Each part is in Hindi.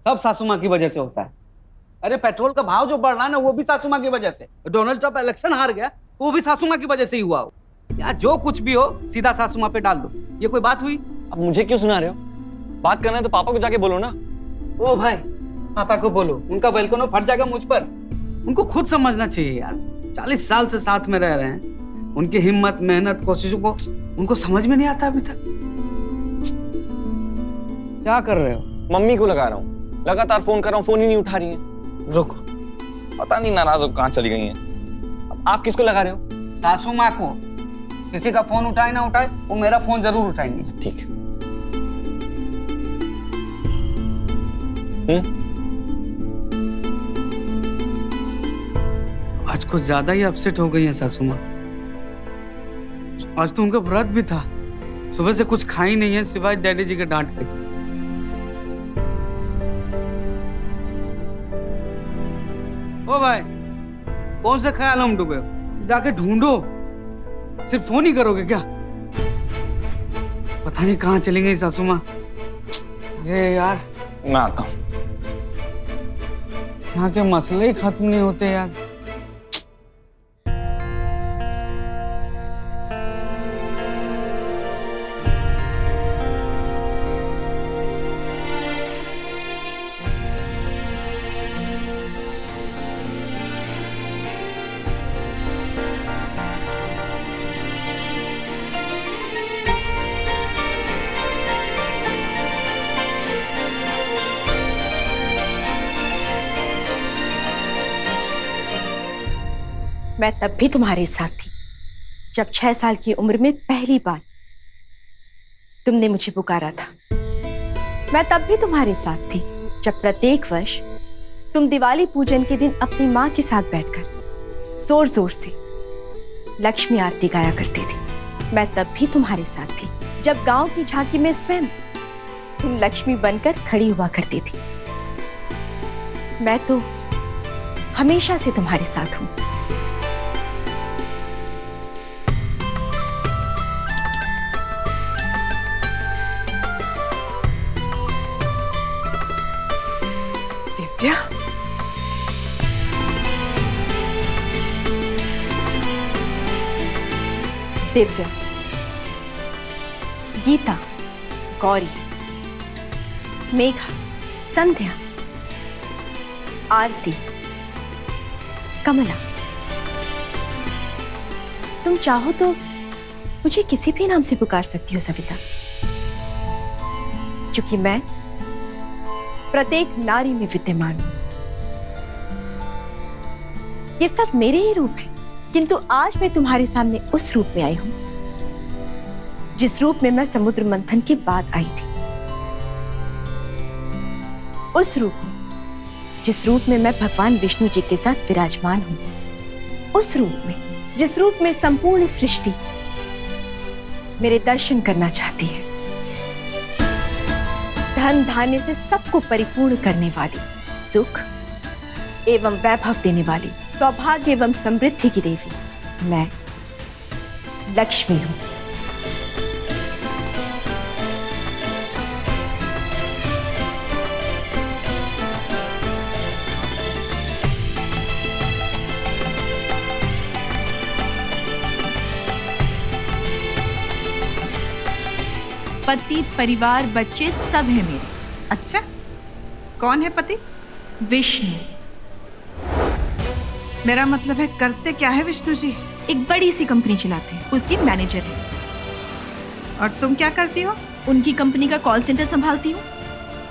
सब सासू माँ की वजह से होता है। अरे पेट्रोल का भाव जो बढ़ रहा है ना, वो भी सासू माँ की वजह से। डोनाल्ड ट्रंप इलेक्शन हार गया, वो भी सासू माँ की वजह से ही हुआ हो। यार जो कुछ भी हो सीधा सासू माँ पे डाल दो। ये कोई बात हुई? अब मुझे क्यों सुना रहे हो? बात करना है तो पापा को जाके बोलो ना। ओ भाई, पापा को बोलो, उनका वेलकम फट जाएगा मुझ पर। उनको खुद समझना चाहिए यार, 40 साल से साथ में रह रहे हैं। उनकी हिम्मत, मेहनत, कोशिशों को उनको समझ में नहीं आता अभी तक। क्या कर रहे हो? मम्मी को लगा रहा हूँ, लगातार फोन कर रहा हूँ, फोन ही नहीं उठा रही है। रुको, पता नहीं नाराज हो कहाँ चली गई हैं। अब आप किसको लगा रहे हो? सासू माँ को। किसी का फोन उठाए ना उठाए, वो मेरा फोन जरूर उठाएंगे। ठीक है। आज कुछ ज्यादा ही अपसेट हो गई है सासू माँ। आज तो उनका व्रत भी था, सुबह से कुछ खाई नहीं है सिवाय डैडी जी के डांट के। ओ भाई, कौन से ख्याल में डूबे हो? जाके ढूंढो। सिर्फ फोन ही करोगे क्या? पता नहीं कहाँ चली गई सासू माँ। अरे यार, मैं आता हूँ। यहाँ के मसले ही खत्म नहीं होते यार। मैं तब भी तुम्हारे साथ थी जब 6 साल की उम्र में पहली बार तुमने मुझे पुकारा था। मैं तब भी तुम्हारे साथ थी जब प्रत्येक वर्ष तुम दिवाली पूजन के दिन अपनी माँ के साथ बैठकर जोर जोर से लक्ष्मी आरती गाया करती थी। मैं तब भी तुम्हारे साथ थी जब गांव की झांकी में स्वयं तुम लक्ष्मी बनकर खड़ी हुआ करती थी। मैं तो हमेशा से तुम्हारे साथ हूं। दिव्या, दिव्या, गीता, गौरी, मेघा, संध्या, आरती, कमला। तुम चाहो तो मुझे किसी भी नाम से पुकार सकती हो सविता, क्योंकि मैं प्रत्येक नारी में विद्यमान हूं। ये सब मेरे ही रूप है, किंतु आज मैं तुम्हारे सामने उस रूप में आई हूं जिस रूप में मैं समुद्र मंथन के बाद आई थी। उस रूप में, जिस रूप में मैं भगवान विष्णु जी के साथ विराजमान हूं। उस रूप में, जिस रूप में संपूर्ण सृष्टि मेरे दर्शन करना चाहती है। धन धान्य से सबको परिपूर्ण करने वाली, सुख एवं वैभव देने वाली, सौभाग्य एवं समृद्धि की देवी मैं लक्ष्मी हूं। पति, परिवार, बच्चे सब है मेरे। अच्छा, कौन है पति? विष्णु। मेरा मतलब है करते क्या है विष्णु जी? एक बड़ी सी कंपनी चलाते हैं, उसकी मैनेजर है। और तुम क्या करती हो? उनकी कंपनी का कॉल सेंटर संभालती हूँ।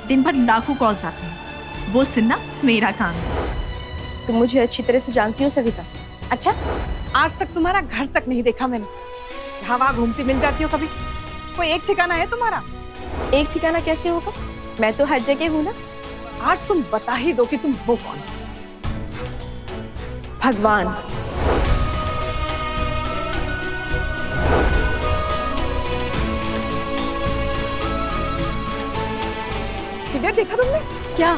दिन भर लाखों कॉल्स आते हैं, वो सुनना मेरा काम है। तुम मुझे अच्छी तरह से जानती हो सविता। अच्छा, आज तक तुम्हारा घर तक नहीं देखा मैंने। यहाँ वहाँ घूमती मिल जाती हो कभी? कोई एक ठिकाना है तुम्हारा? एक ठिकाना कैसे होगा? मैं तो हर जगह हूं ना। आज तुम बता ही दो कि तुम हो कौन। भगवान। दिव्या, देखा तुमने? क्या?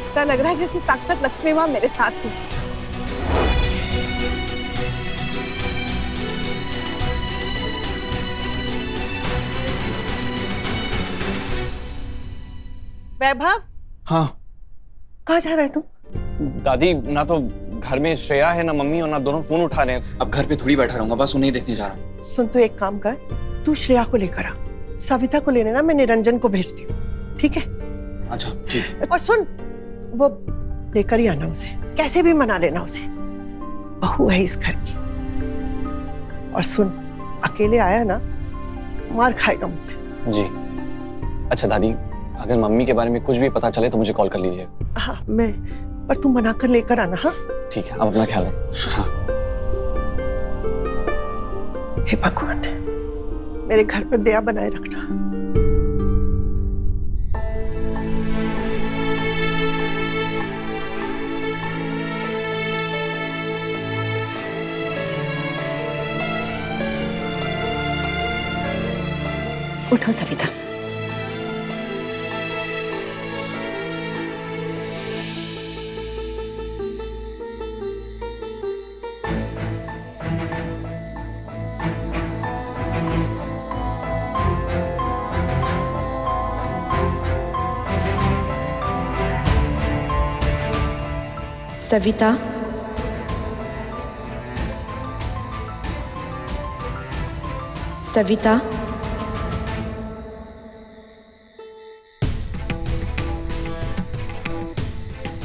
ऐसा लग रहा है जैसे साक्षात लक्ष्मी माँ मेरे साथ थी। वैभव, हाँ कहाँ जा रहा है तू? दादी, ना तो घर में श्रेया है ना मम्मी, और ना दोनों फोन उठा रहे हैं। अब घर पे थोड़ी बैठा रहूंगा, बस उन्हें देखने जा रहा हूँ। सुन, तू एक काम कर, तू श्रेया को लेकर आ, सविता को लेने ना मैं निरंजन को भेजती हूँ, ठीक है? अच्छा ठीक है। और सुन, वो लेकर ही आना उसे, कैसे भी मना लेना उसे, बहू है इस घर की। और सुन, अकेले आया ना मार खाएगा मुझसे। जी। अच्छा दादी, अगर मम्मी के बारे में कुछ भी पता चले तो मुझे कॉल कर लीजिए। हाँ मैं, पर तू मना कर लेकर आना। हाँ ठीक है, आप अपना ख्याल रखें। हाँ। हे भगवान, मेरे घर पर दया बनाए रखना। उठो सविता। सविता, सविता,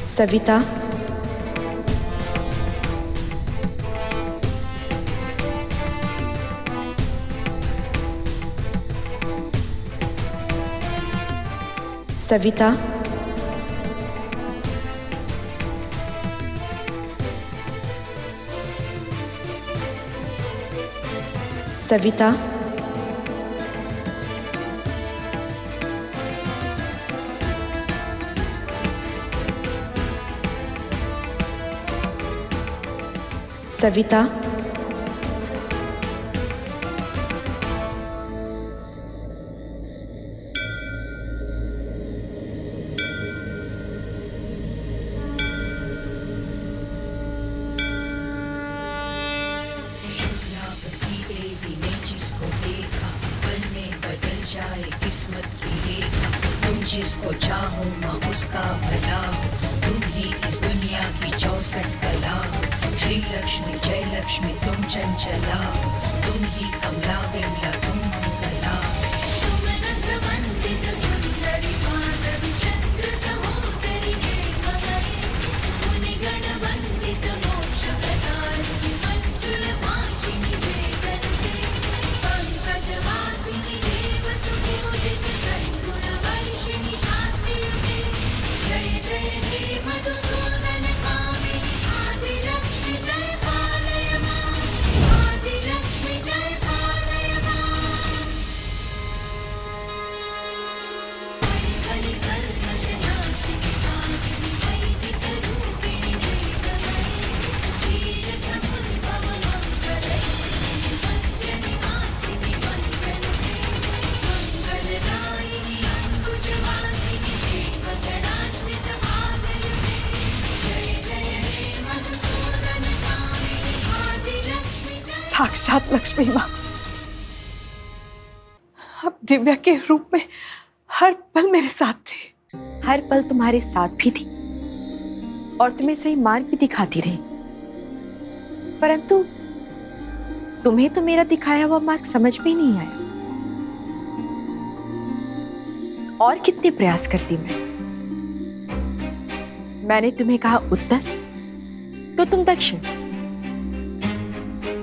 सविता, सविता, सविता, सविता, किस्मत की रेखा, तुम जिसको चाहो माँ उसका भला हो, तुम ही इस दुनिया की 64 कला हो। श्री लक्ष्मी जय लक्ष्मी तुम चंचला हो, तुम ही कमला बिमला तुम मंगला हो। सुमन समन्वित सुंदरी माधवी चंद्र सहोदरी हे भगवती, मुनि गण वंदित मोक्ष प्रदायिनी मंजुल भाषिणी वेदन्ते, पंकज वासिनी देव सुपूजित सद्गुण वर्षिणी शांति युगे। जय जय हे मधुसूदन कामिनी आदि लक्ष्मी जय पालय मां, आदि लक्ष्मी जय पालय मां। कलिकल्पनाशिनी कामिनी वैदिक रूपिणी वेदमयी, क्षीर समुद्भव मंगलरूपिणी मंत्र निवासिनी मंत्रनुते, मंगलदायिनी अंबुजवासिनी देवगणाश्रित पादयुगे। जय जय हे मधुसूदन कामिनी आदि लक्ष्मी जय। साक्षात लक्ष्मी माँ, अब दिव्या के रूप में हर पल मेरे साथ थी। हर पल तुम्हारे साथ भी थी और तुम्हें सही मार्ग भी दिखाती रही, परंतु तुम्हें तो मेरा दिखाया हुआ मार्ग समझ में ही नहीं आया। और कितने प्रयास करती मैंने तुम्हें कहा उत्तर तो तुम दक्षिण,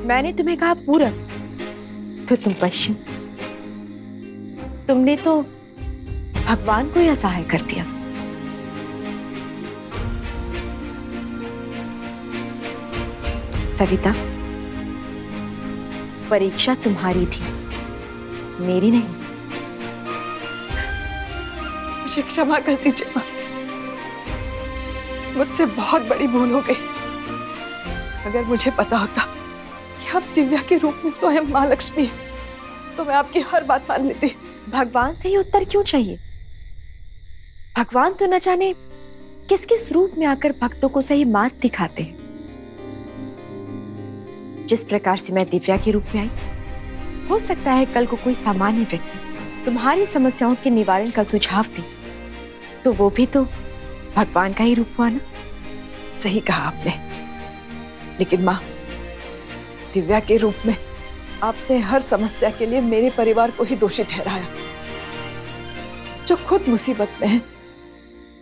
मैंने तुम्हें कहा पूरब तो तुम पश्चिम। तुमने तो भगवान को ही असहाय कर दिया। सविता, परीक्षा तुम्हारी थी, मेरी नहीं। मुझे क्षमा कर दीजिए माँ, मुझसे बहुत बड़ी भूल हो गई। अगर मुझे पता होता कि आप दिव्या के रूप में स्वयं माँ लक्ष्मी है, तो मैं आपकी हर बात मान लेती। भगवान से ही उत्तर क्यों चाहिए? भगवान तो न जाने किस किस रूप में आकर भक्तों को सही मार्ग दिखाते हैं। जिस प्रकार से मैं दिव्या के रूप में आई, हो सकता है कल को कोई सामान्य व्यक्ति तुम्हारी समस्याओं के निवारण का सुझाव दे, तो वो भी तो भगवान का ही रूप हुआ ना। सही कहा आपने, लेकिन माँ, दिव्या के रूप में आपने हर समस्या के लिए मेरे परिवार को ही दोषी ठहराया। जो खुद मुसीबत में है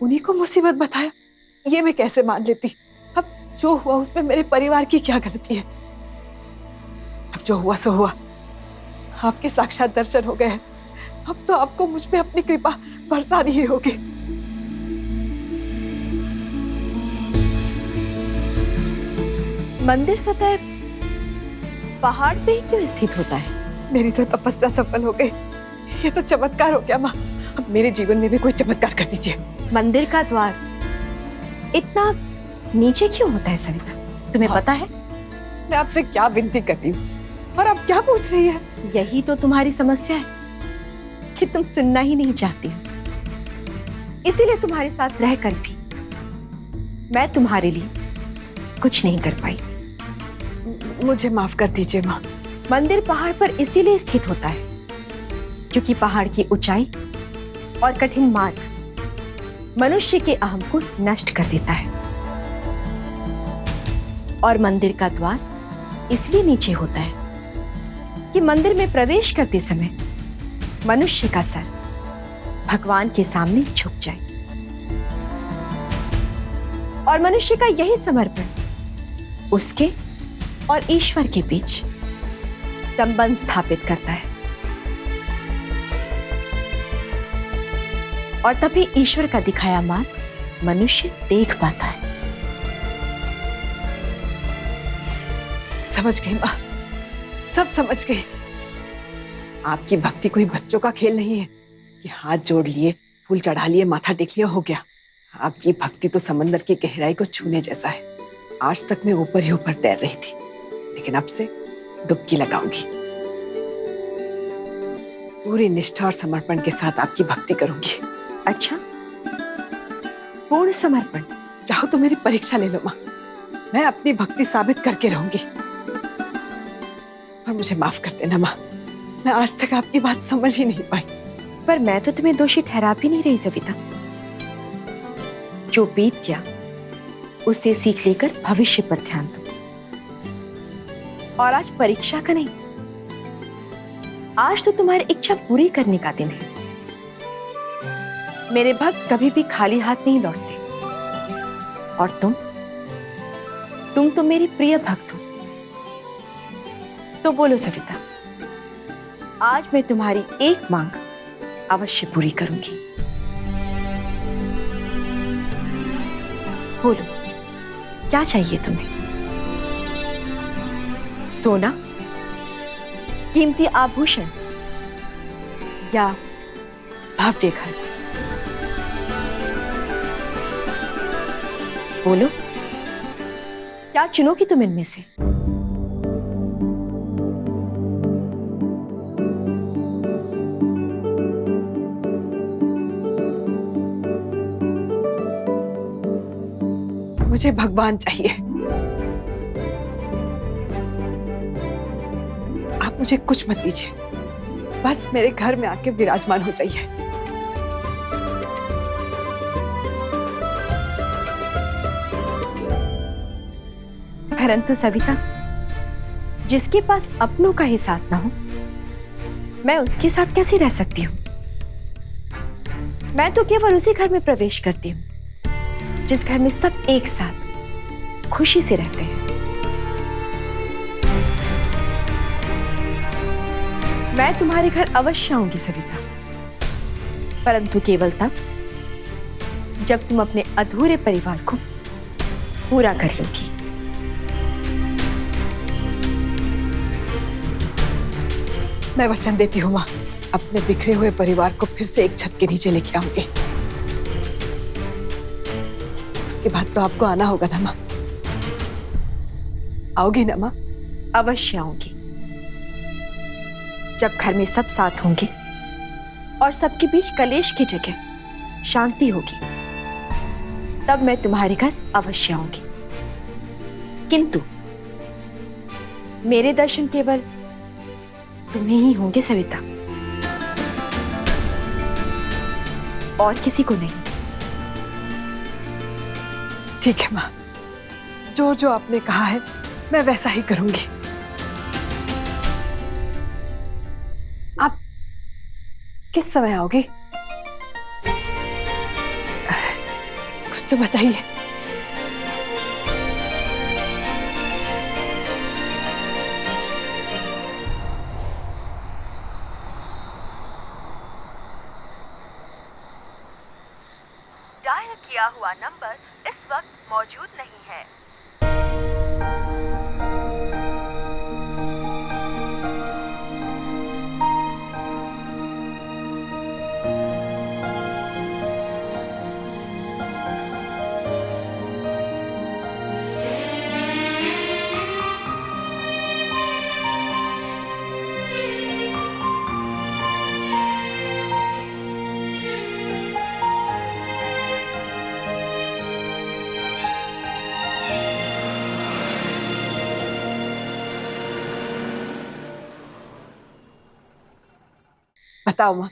उन्हीं को मुसीबत बताया, ये मैं कैसे मान लेती। अब जो हुआ उसमें मेरे परिवार की क्या गलती है? अब जो हुआ सो हुआ, आपके साक्षात दर्शन हो गए हैं। अब तो आपको मुझ पे अपनी कृपा बरसानी ही होगी। मंदिर सदैव पहाड़ पे ही क्यों स्थित होता है? मेरी तो तपस्या सफल हो गई, ये तो चमत्कार हो गया माँ। अब मेरे जीवन में भी कोई चमत्कार कर दीजिए। मंदिर का द्वार इतना नीचे क्यों होता है सविता, तुम्हें पता है? मैं आपसे क्या विनती कर रही हूँ और आप क्या पूछ रही है? यही तो तुम्हारी समस्या है कि तुम सुनना ही नहीं चाहती हो। इसीलिए तुम्हारे साथ रहकर भी मैं तुम्हारे लिए कुछ नहीं कर पाई। मुझे माफ कर दीजिए माँ। मंदिर पहाड़ पर इसीलिए स्थित होता है क्योंकि पहाड़ की ऊंचाई और कठिन मार्ग मनुष्य के अहम को नष्ट कर देता है, और मंदिर का द्वार इसलिए नीचे होता है कि मंदिर में प्रवेश करते समय मनुष्य का सर भगवान के सामने झुक जाए, और मनुष्य का यही समर्पण उसके और ईश्वर के बीच संबंध स्थापित करता है, और तभी ईश्वर का दिखाया मार्ग मनुष्य देख पाता है। समझ गई माँ, सब समझ गई। आपकी भक्ति कोई बच्चों का खेल नहीं है कि हाथ जोड़ लिए, फूल चढ़ा लिए, माथा टेक लिया, हो गया। आपकी भक्ति तो समंदर की गहराई को छूने जैसा है। आज तक मैं ऊपर ही ऊपर तैर रही थी, लेकिन अब से डुबकी लगाऊंगी। पूरी निष्ठा और समर्पण के साथ आपकी भक्ति करूंगी। अच्छा, पूर्ण समर्पण? चाहो तो मेरी परीक्षा ले लो माँ, मैं अपनी भक्ति साबित करके रहूंगी। और मुझे माफ कर देना माँ, मैं आज तक आपकी बात समझ ही नहीं पाई। पर मैं तो तुम्हें दोषी ठहरा भी नहीं रही सविता। जो बीत गया उससे सीख लेकर भविष्य पर ध्यान दो। और आज परीक्षा का नहीं, आज तो तुम्हारी इच्छा पूरी करने का दिन है। मेरे भक्त कभी भी खाली हाथ नहीं लौटते, और तुम तो मेरी प्रिय भक्त हो। तो बोलो सविता, आज मैं तुम्हारी एक मांग अवश्य पूरी करूंगी। बोलो, क्या चाहिए तुम्हें? सोना, कीमती आभूषण, या भव्य घर? बोलो, क्या चुनोगी तुम इनमें से? मुझे भगवान चाहिए। आप मुझे कुछ मत दीजिए, बस मेरे घर में आके विराजमान हो जाइए। परंतु सविता, जिसके पास अपनों का ही साथ ना हो, मैं उसके साथ कैसे रह सकती हूँ? मैं तो केवल उसी घर में प्रवेश करती हूँ जिस घर में सब एक साथ खुशी से रहते हैं। मैं तुम्हारे घर अवश्य आऊंगी सविता, परंतु केवल तब जब तुम अपने अधूरे परिवार को पूरा कर लोगी। मैं वचन देती हूँ माँ, अपने बिखरे हुए परिवार को फिर से एक छत के नीचे लेके आऊंगी। उसके बाद तो आपको आना होगा ना माँ? आओगी ना माँ? अवश्य आऊंगी। जब घर में सब साथ होंगे और सबके बीच कलेश की जगह शांति होगी, तब मैं तुम्हारे घर अवश्य आऊंगी। किंतु मेरे दर्शन केवल तुम्हें ही होंगे सविता, और किसी को नहीं। ठीक है माँ, जो जो आपने कहा है मैं वैसा ही करूंगी। आप किस समय आओगे? कुछ तो बताइए। डायल किया हुआ नंबर इस वक्त मौजूद नहीं है। बताओ माँ,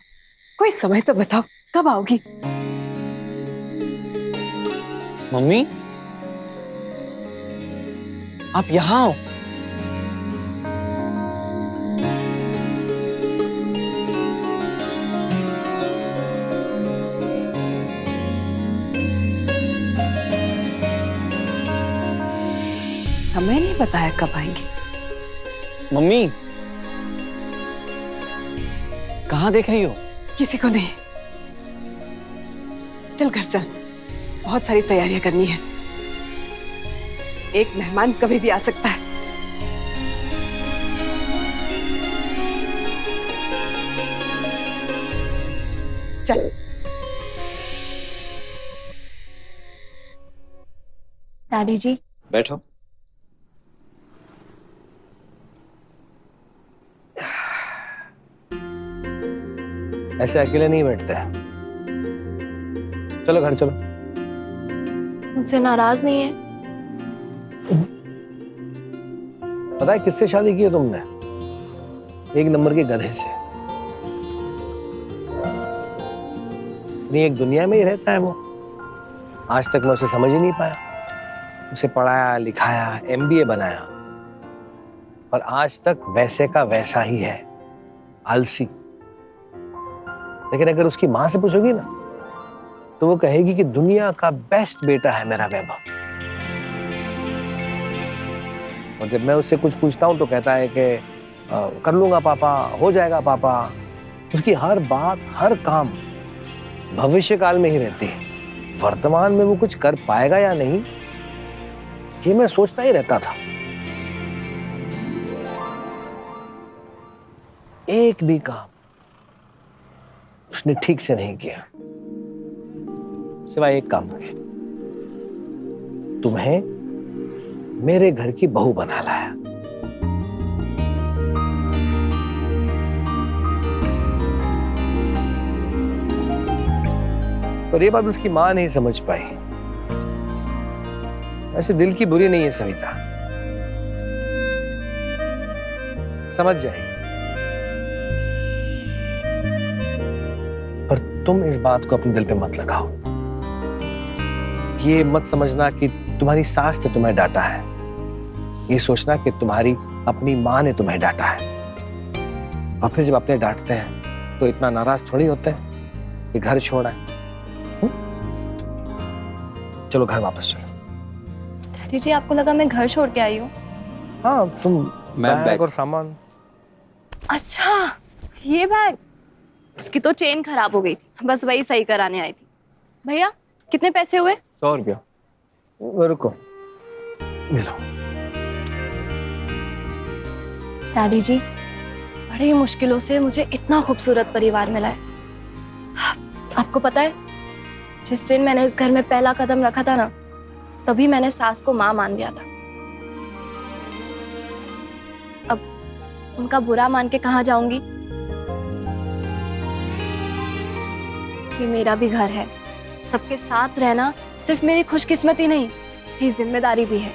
कोई समय तो बताओ, कब आओगी? मम्मी, आप यहाँ आओ। समय नहीं बताया कब आएंगी। मम्मी, कहाँ देख रही हो? किसी को नहीं। चल घर चल, बहुत सारी तैयारियां करनी है। एक मेहमान कभी भी आ सकता है। चल। डैडी जी, बैठो। ऐसे अकेले नहीं बैठते। चलो घर चलो। मुझसे नाराज नहीं है? पता है किससे शादी की है तुमने? एक नंबर के गधे से। नहीं, एक दुनिया में ही रहता है वो। आज तक मैं उसे समझ ही नहीं पाया। उसे पढ़ाया लिखाया, MBA बनाया, और आज तक वैसे का वैसा ही है, आलसी। लेकिन अगर उसकी माँ से पूछोगी ना, तो वो कहेगी कि दुनिया का बेस्ट बेटा है मेरा वैभव। और जब मैं उससे कुछ पूछता हूं तो कहता है कि कर लूंगा पापा, हो जाएगा पापा। उसकी हर बात, हर काम भविष्य काल में ही रहती है। वर्तमान में वो कुछ कर पाएगा या नहीं, ये मैं सोचता ही रहता था। एक भी काम उसने ठीक से नहीं किया, सिवाय एक काम के, तुम्हें मेरे घर की बहू बना लाया। पर ये बात उसकी मां नहीं समझ पाई। ऐसे दिल की बुरी नहीं है सविता, समझ जाएगी। पर तुम इस बात को अपने दिल पे मत लगाओ। ये मत समझना कि तुम्हारी सास ने तुम्हें डांटा है। ये सोचना कि तुम्हारी अपनी माँ ने तुम्हें डांटा है। और फिर जब अपने डांटते हैं तो इतना नाराज थोड़ी होते हैं कि घर छोड़ा है। चलो घर वापस चलो। डैडी जी, आपको लगा मैं घर छोड़ के आई हूँ? हाँ, तुम मैं बैग और सामान। अच्छा, ये बैग, इसकी तो चेन खराब हो गई थी, बस वही सही कराने आई थी। भैया, कितने पैसे हुए? 100 रुपया। रुको, मिलो। डैडी जी, बड़ी मुश्किलों से मुझे इतना खूबसूरत परिवार मिला है। आपको पता है, जिस दिन मैंने इस घर में पहला कदम रखा था ना, तभी मैंने सास को माँ मान लिया था। अब उनका बुरा मान के कहाँ जाऊंगी? ये मेरा भी घर है। सबके साथ रहना सिर्फ मेरी खुशकिस्मती नहीं, ये जिम्मेदारी भी है।